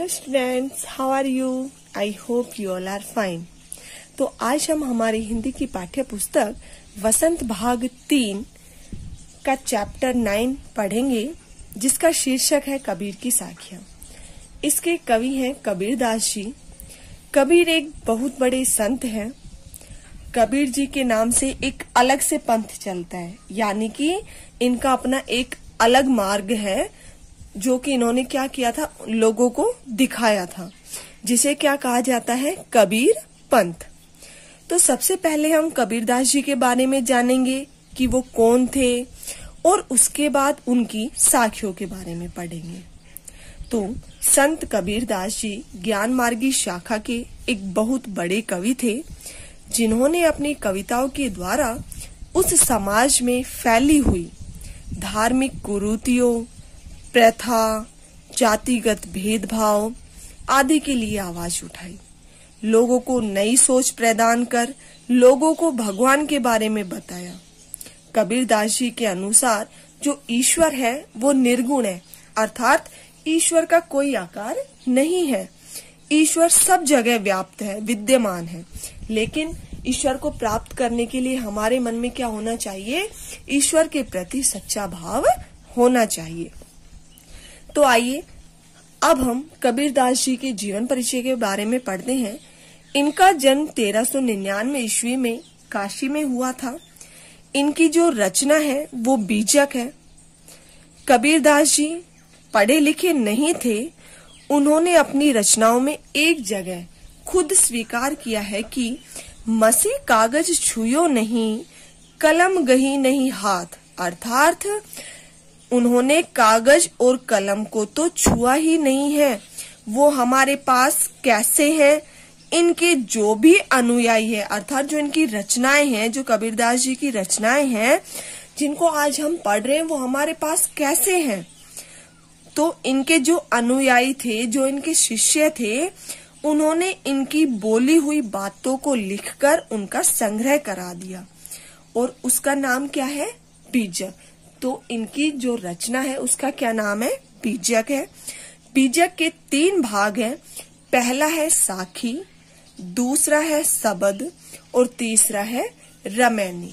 Hello students, how are you? I hope you all are fine. तो आज हम हमारी हिंदी की पाठ्य पुस्तक वसंत भाग 3 का चैप्टर 9 पढ़ेंगे, जिसका शीर्षक है कबीर की साखियां। इसके कवि हैं कबीर दास जी। कबीर एक बहुत बड़े संत हैं। कबीर जी के नाम से एक अलग से पंथ चलता है, यानी कि इनका अपना एक अलग मार्ग है जो कि इन्होंने क्या किया था, लोगों को दिखाया था, जिसे क्या कहा जाता है, कबीर पंथ। तो सबसे पहले हम कबीरदास जी के बारे में जानेंगे कि वो कौन थे, और उसके बाद उनकी साखियों के बारे में पढ़ेंगे। तो संत कबीरदास जी ज्ञान मार्गी शाखा के एक बहुत बड़े कवि थे, जिन्होंने अपनी कविताओं के द्वारा उस समाज में फैली हुई धार्मिक कुरीतियों, प्रथा, जातिगत भेदभाव आदि के लिए आवाज उठाई। लोगों को नई सोच प्रदान कर लोगों को भगवान के बारे में बताया। कबीरदास जी के अनुसार जो ईश्वर है वो निर्गुण है, अर्थात ईश्वर का कोई आकार नहीं है। ईश्वर सब जगह व्याप्त है, विद्यमान है, लेकिन ईश्वर को प्राप्त करने के लिए हमारे मन में क्या होना चाहिए, ईश्वर के प्रति सच्चा भाव होना चाहिए। तो आइए अब हम कबीरदास जी के जीवन परिचय के बारे में पढ़ते हैं। इनका जन्म 1399 ईस्वी में काशी में हुआ था। इनकी जो रचना है वो बीजक है। कबीरदास जी पढ़े लिखे नहीं थे। उन्होंने अपनी रचनाओं में एक जगह खुद स्वीकार किया है कि मसी कागज छुयो नहीं, कलम गही नहीं हाथ, अर्थात उन्होंने कागज और कलम को तो छुआ ही नहीं है। वो हमारे पास कैसे हैं, इनके जो भी अनुयायी है, अर्थात जो इनकी रचनाएं हैं, जो कबीरदास जी की रचनाएं हैं जिनको आज हम पढ़ रहे हैं, वो हमारे पास कैसे हैं। तो इनके जो अनुयायी थे, जो इनके शिष्य थे, उन्होंने इनकी बोली हुई बातों को लिखकर उनका संग्रह करा दिया, और उसका नाम क्या है, बीजक। तो इनकी जो रचना है उसका क्या नाम है, बीजक है। बीजक के 3 भाग हैं। पहला है साखी, दूसरा है सबद, और तीसरा है रमैनी।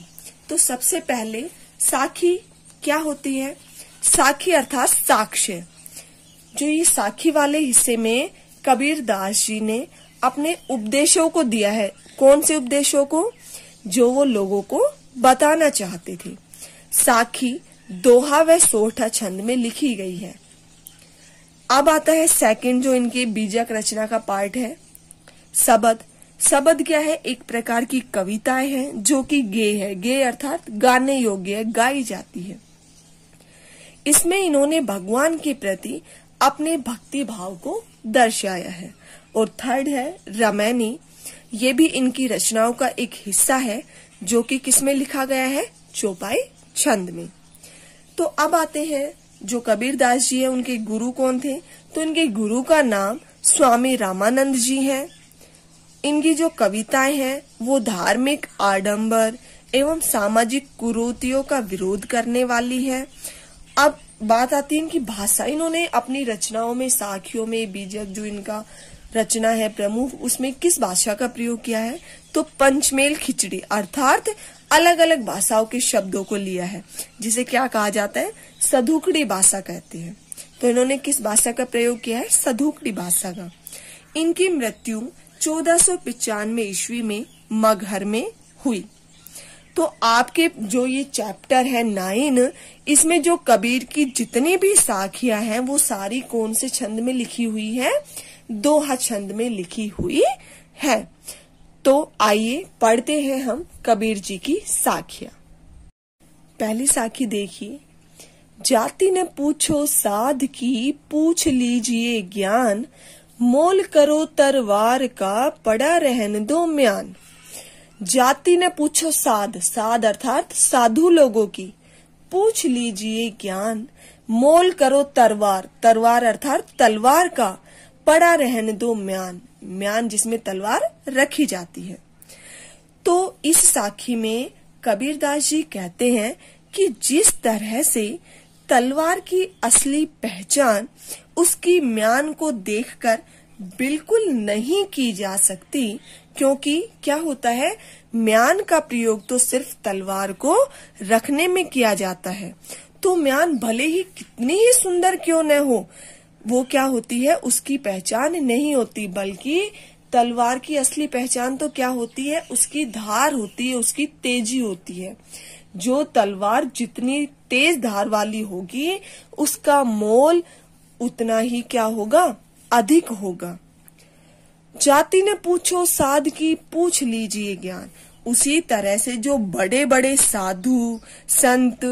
तो सबसे पहले साखी क्या होती है? साखी अर्थात साक्ष्य। जो ये साखी वाले हिस्से में कबीरदास जी ने अपने उपदेशों को दिया है। कौन से उपदेशों को? जो वो लोगों को बताना चाहते थे। साखी दोहा व सोठा छंद में लिखी गई है। अब आता है सेकंड, जो इनकी बीजक रचना का पार्ट है, सबद। सबद क्या है? एक प्रकार की कविताएं हैं जो कि गेय है। गेय अर्थात गाने योग्य है, गाई जाती है। इसमें इन्होंने भगवान के प्रति अपने भक्ति भाव को दर्शाया है। और थर्ड है रमैनी। ये भी इनकी रचनाओं का एक हिस्सा है, जो कि किसमें लिखा गया है, चौपाई छंद में। तो अब आते हैं जो कबीरदास जी है, उनके गुरु कौन थे? तो इनके गुरु का नाम स्वामी रामानंद जी है। इनकी जो कविताएं हैं वो धार्मिक आडंबर एवं सामाजिक कुरीतियों का विरोध करने वाली है। अब बात आती है इनकी भाषा। इन्होंने अपनी रचनाओं में, साखियों में, बीजक जो इनका रचना है प्रमुख, उसमें किस भाषा का प्रयोग किया है? तो पंचमेल खिचड़ी, अर्थात अलग अलग भाषाओं के शब्दों को लिया है, जिसे क्या कहा जाता है, सधुकड़ी भाषा कहते हैं। तो इन्होंने किस भाषा का प्रयोग किया है? सधुकड़ी भाषा का। इनकी मृत्यु 1495 ईस्वी में मगहर में हुई। तो आपके जो ये चैप्टर है 9, इसमें जो कबीर की जितनी भी साखियां हैं वो सारी कौन से छंद में लिखी हुई है? दोहा छंद में लिखी हुई है। तो आइए पढ़ते हैं हम कबीर जी की साखियां। पहली साखी देखिए। जाति न पूछो साध की, पूछ लीजिए ज्ञान, मोल करो तरवार का, पड़ा रहन दो म्यान। जाति न पूछो साध, साध अर्थात साधु लोगों की, पूछ लीजिए ज्ञान, मोल करो तरवार, तरवार अर्थात तलवार का, पड़ा रहन दो म्यान, म्यान जिसमें तलवार रखी जाती है। तो इस साखी में कबीरदास जी कहते हैं कि जिस तरह से तलवार की असली पहचान उसकी म्यान को देखकर बिल्कुल नहीं की जा सकती, क्योंकि क्या होता है, म्यान का प्रयोग तो सिर्फ तलवार को रखने में किया जाता है। तो म्यान भले ही कितनी ही सुंदर क्यों न हो, वो क्या होती है, उसकी पहचान नहीं होती, बल्कि तलवार की असली पहचान तो क्या होती है, उसकी धार होती है, उसकी तेजी होती है। जो तलवार जितनी तेज धार वाली होगी उसका मोल उतना ही क्या होगा, अधिक होगा। जाति ने पूछो साध की, पूछ लीजिए ज्ञान। उसी तरह से जो बड़े बड़े साधु संत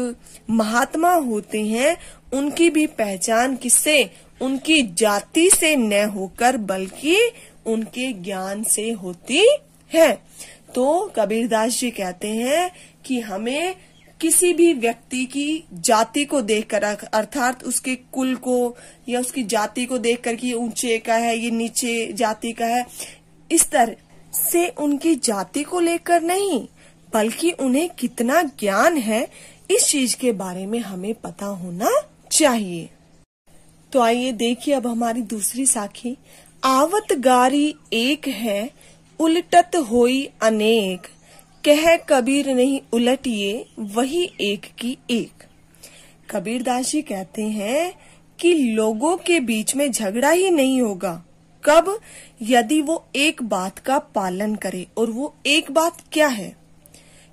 महात्मा होते हैं, उनकी भी पहचान किससे, उनकी जाति से न होकर बल्कि उनके ज्ञान से होती है। तो कबीरदास जी कहते हैं कि हमें किसी भी व्यक्ति की जाति को देखकर, अर्थात उसके कुल को या उसकी जाति को देखकर कि ये ऊंचे का है, ये नीचे जाति का है, इस तरह से उनकी जाति को लेकर नहीं, बल्कि उन्हें कितना ज्ञान है इस चीज के बारे में हमें पता होना चाहिए। तो आइए देखिए अब हमारी दूसरी साखी। आवत गारी एक है, उलटत होई अनेक, कह कबीर नहीं उलटिए, वही एक की एक। कबीरदास जी कहते हैं कि लोगों के बीच में झगड़ा ही नहीं होगा, कब, यदि वो एक बात का पालन करे। और वो एक बात क्या है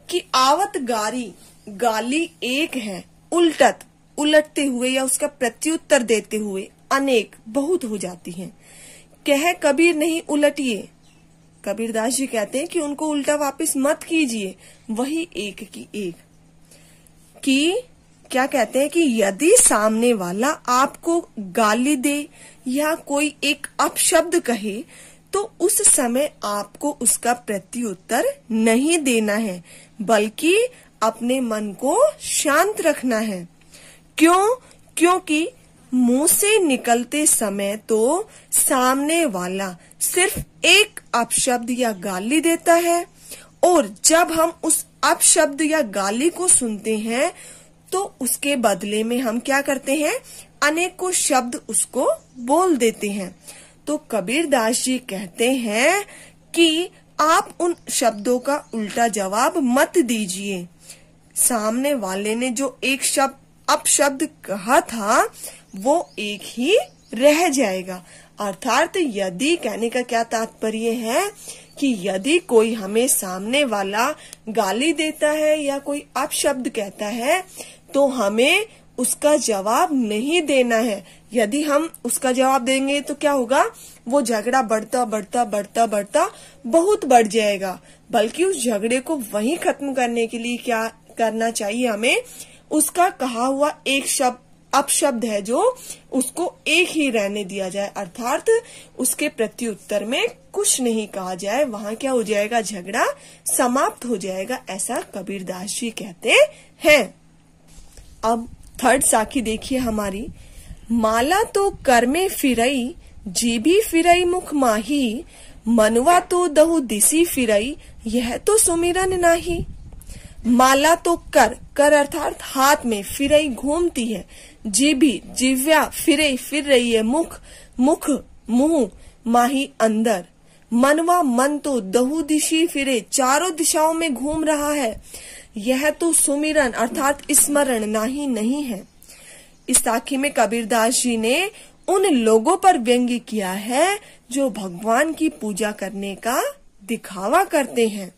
कि आवत गारी, गाली एक है, उलटत, उलटते हुए या उसका प्रत्युत्तर देते हुए, अनेक, बहुत हो जाती हैं। कह कबीर नहीं उलटिए, कबीरदास जी कहते हैं कि उनको उल्टा वापस मत कीजिए, वही एक की एक। कि क्या कहते हैं कि यदि सामने वाला आपको गाली दे या कोई एक अपशब्द कहे, तो उस समय आपको उसका प्रत्युत्तर नहीं देना है, बल्कि अपने मन को शांत रखना है। क्यों? क्योंकि मुंह से निकलते समय तो सामने वाला सिर्फ एक अपशब्द या गाली देता है, और जब हम उस अपशब्द या गाली को सुनते हैं तो उसके बदले में हम क्या करते हैं, अनेकों शब्द उसको बोल देते हैं। तो कबीरदास जी कहते हैं कि आप उन शब्दों का उल्टा जवाब मत दीजिए। सामने वाले ने जो एक शब्द अपशब्द कहा था वो एक ही रह जाएगा। अर्थात यदि, कहने का क्या तात्पर्य है कि यदि कोई हमें सामने वाला गाली देता है या कोई अपशब्द कहता है तो हमें उसका जवाब नहीं देना है। यदि हम उसका जवाब देंगे तो क्या होगा, वो झगड़ा बढ़ता बढ़ता बढ़ता बढ़ता बहुत बढ़ जाएगा। बल्कि उस झगड़े को वहीं खत्म करने के लिए क्या करना चाहिए, हमें उसका कहा हुआ एक शब्द अपशब्द है जो उसको एक ही रहने दिया जाए, अर्थात उसके प्रत्युत्तर में कुछ नहीं कहा जाए। वहाँ क्या हो जाएगा, झगड़ा समाप्त हो जाएगा, ऐसा कबीरदास जी कहते हैं। अब थर्ड साखी देखिए हमारी। माला तो कर में फिरई, जीभी फिरई मुख माही, मनवा तो दहु दिसी फिरई, यह तो सुमिरन नाही। माला तो कर, कर अर्थात हाथ में, फिरई घूमती है, जीभी जिव्या, फिरे फिर रही है, मुख मुख मुंह, माही अंदर, मनवा मन तो दहु दिशी फिरे, चारों दिशाओं में घूम रहा है, यह तो सुमिरन अर्थात स्मरण नाही नहीं है। इस साखी में कबीरदास जी ने उन लोगों पर व्यंग्य किया है जो भगवान की पूजा करने का दिखावा करते हैं।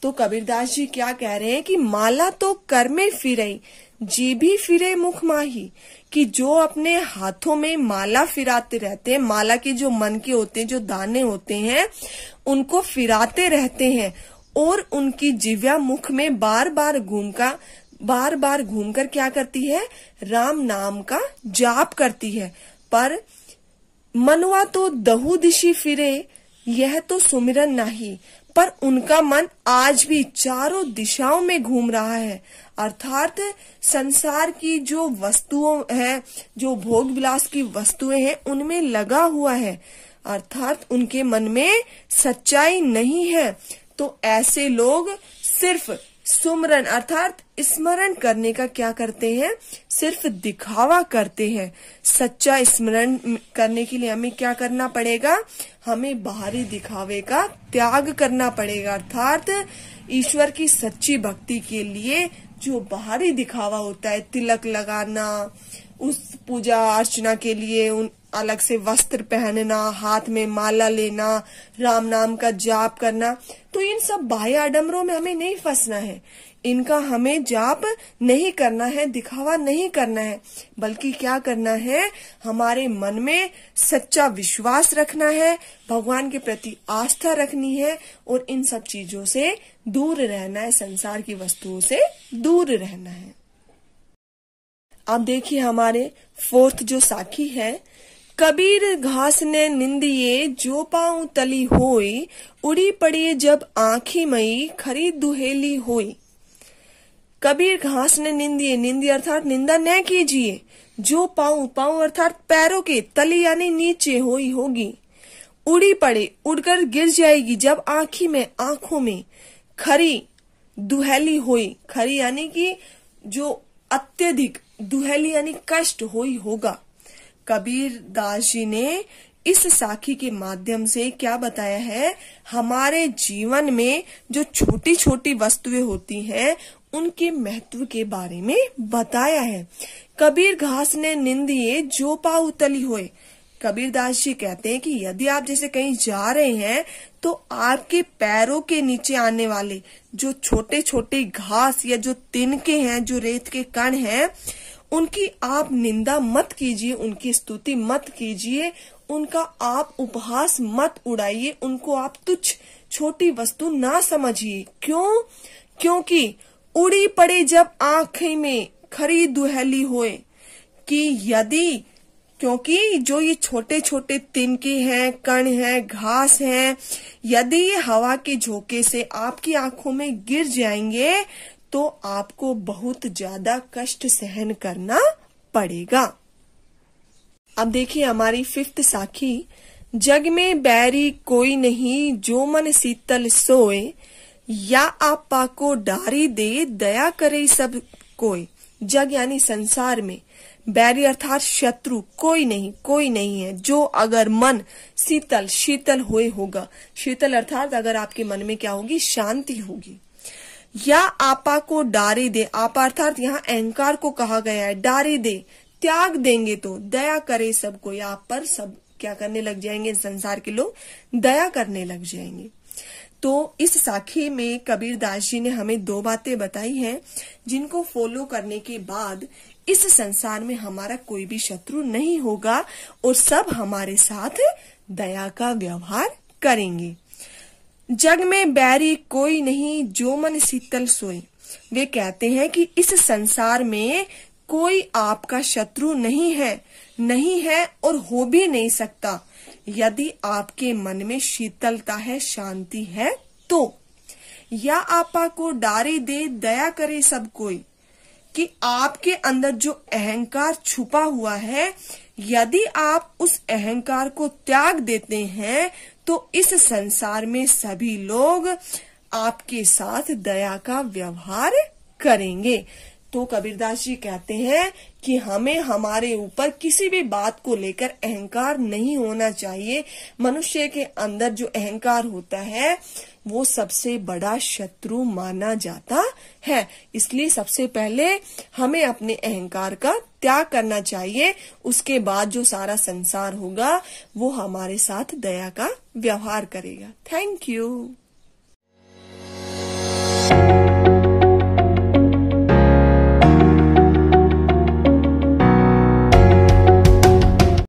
तो कबीरदास जी क्या कह रहे हैं कि माला तो कर में फिरई, जीभी फिरे मुख माही, कि जो अपने हाथों में माला फिराते रहते हैं, माला के जो मन के होते हैं, जो दाने होते हैं, उनको फिराते रहते हैं, और उनकी जिव्या मुख में बार बार घूमकर क्या करती है, राम नाम का जाप करती है। पर मनवा तो दहु दिशी फिरे, यह तो सुमिरन नहीं, पर उनका मन आज भी चारों दिशाओं में घूम रहा है, अर्थात संसार की जो वस्तुओं हैं, जो भोग विलास की वस्तुएं हैं, उनमें लगा हुआ है, अर्थात उनके मन में सच्चाई नहीं है। तो ऐसे लोग सिर्फ सुमरन अर्थात स्मरण करने का क्या करते हैं, सिर्फ दिखावा करते हैं। सच्चा स्मरण करने के लिए हमें क्या करना पड़ेगा, हमें बाहरी दिखावे का त्याग करना पड़ेगा। अर्थात ईश्वर की सच्ची भक्ति के लिए जो बाहरी दिखावा होता है, तिलक लगाना, उस पूजा अर्चना के लिए उन अलग से वस्त्र पहनना, हाथ में माला लेना, राम नाम का जाप करना, तो इन सब बाह्य आडंबरों में हमें नहीं फंसना है। इनका हमें जाप नहीं करना है, दिखावा नहीं करना है, बल्कि क्या करना है, हमारे मन में सच्चा विश्वास रखना है, भगवान के प्रति आस्था रखनी है और इन सब चीजों से दूर रहना है, संसार की वस्तुओं से दूर रहना है। अब देखिए हमारे फोर्थ जो साखी है, कबीर घास ने निंदिए जो पाँव तली होई, उड़ी पड़ी जब आँखी मई खरी दुहेली होई। कबीर घास ने निंदिए, निंदी अर्थात निंदा न कीजिए, जो पाँव, पाँव अर्थात पैरों के, तली यानी नीचे होई होगी, उड़ी पड़े उड़कर गिर जाएगी, जब आँखी में आंखों में, खरी दुहेली होई, खरी यानी कि जो अत्यधिक, दुहेली यानी कष्ट होई होगा। कबीर दास जी ने इस साखी के माध्यम से क्या बताया है, हमारे जीवन में जो छोटी छोटी वस्तुएं होती हैं उनके महत्व के बारे में बताया है। कबीर घास ने निंदिए जो पाँव तली होए। कबीर दास जी कहते हैं कि यदि आप जैसे कहीं जा रहे हैं तो आपके पैरों के नीचे आने वाले जो छोटे छोटे घास या जो तिनके हैं, जो रेत के कण हैं, उनकी आप निंदा मत कीजिए, उनकी स्तुति मत कीजिए, उनका आप उपहास मत उड़ाइए, उनको आप तुच्छ छोटी वस्तु ना समझिए। क्यों? क्योंकि उड़ी पड़े जब आंखें में खरी दुहेली होए, कि यदि, क्योंकि जो ये छोटे छोटे तिनके हैं, कण हैं, घास हैं, यदि ये हवा के झोंके से आपकी आंखों में गिर जाएंगे तो आपको बहुत ज्यादा कष्ट सहन करना पड़ेगा। अब देखिए हमारी फिफ्थ साखी, जग में बैरी कोई नहीं जो मन शीतल सोए, या आपा को डारी दे दया करे सब कोई। जग यानी संसार में, बैरी अर्थात शत्रु कोई नहीं है जो अगर मन शीतल, शीतल हुए होगा, शीतल अर्थात अगर आपके मन में क्या होगी, शांति होगी। या आपा को डारी दे, आपा अर्थात यहाँ अहंकार को कहा गया है, डारी दे त्याग देंगे तो दया करे सब कोई, आप पर सब क्या करने लग जाएंगे, संसार के लोग दया करने लग जाएंगे। तो इस साखी में कबीर दास जी ने हमें दो बातें बताई हैं जिनको फॉलो करने के बाद इस संसार में हमारा कोई भी शत्रु नहीं होगा और सब हमारे साथ दया का व्यवहार करेंगे। जग में बैरी कोई नहीं जो मन शीतल सोए। वे कहते हैं कि इस संसार में कोई आपका शत्रु नहीं है और हो भी नहीं सकता यदि आपके मन में शीतलता है, शांति है तो। या आपा को डारी दे दया करे सब कोई, कि आपके अंदर जो अहंकार छुपा हुआ है, यदि आप उस अहंकार को त्याग देते हैं तो इस संसार में सभी लोग आपके साथ दया का व्यवहार करेंगे। तो कबीरदास जी कहते हैं कि हमें हमारे ऊपर किसी भी बात को लेकर अहंकार नहीं होना चाहिए। मनुष्य के अंदर जो अहंकार होता है वो सबसे बड़ा शत्रु माना जाता है। इसलिए सबसे पहले हमें अपने अहंकार का त्याग करना चाहिए, उसके बाद जो सारा संसार होगा वो हमारे साथ दया का व्यवहार करेगा। Thank you.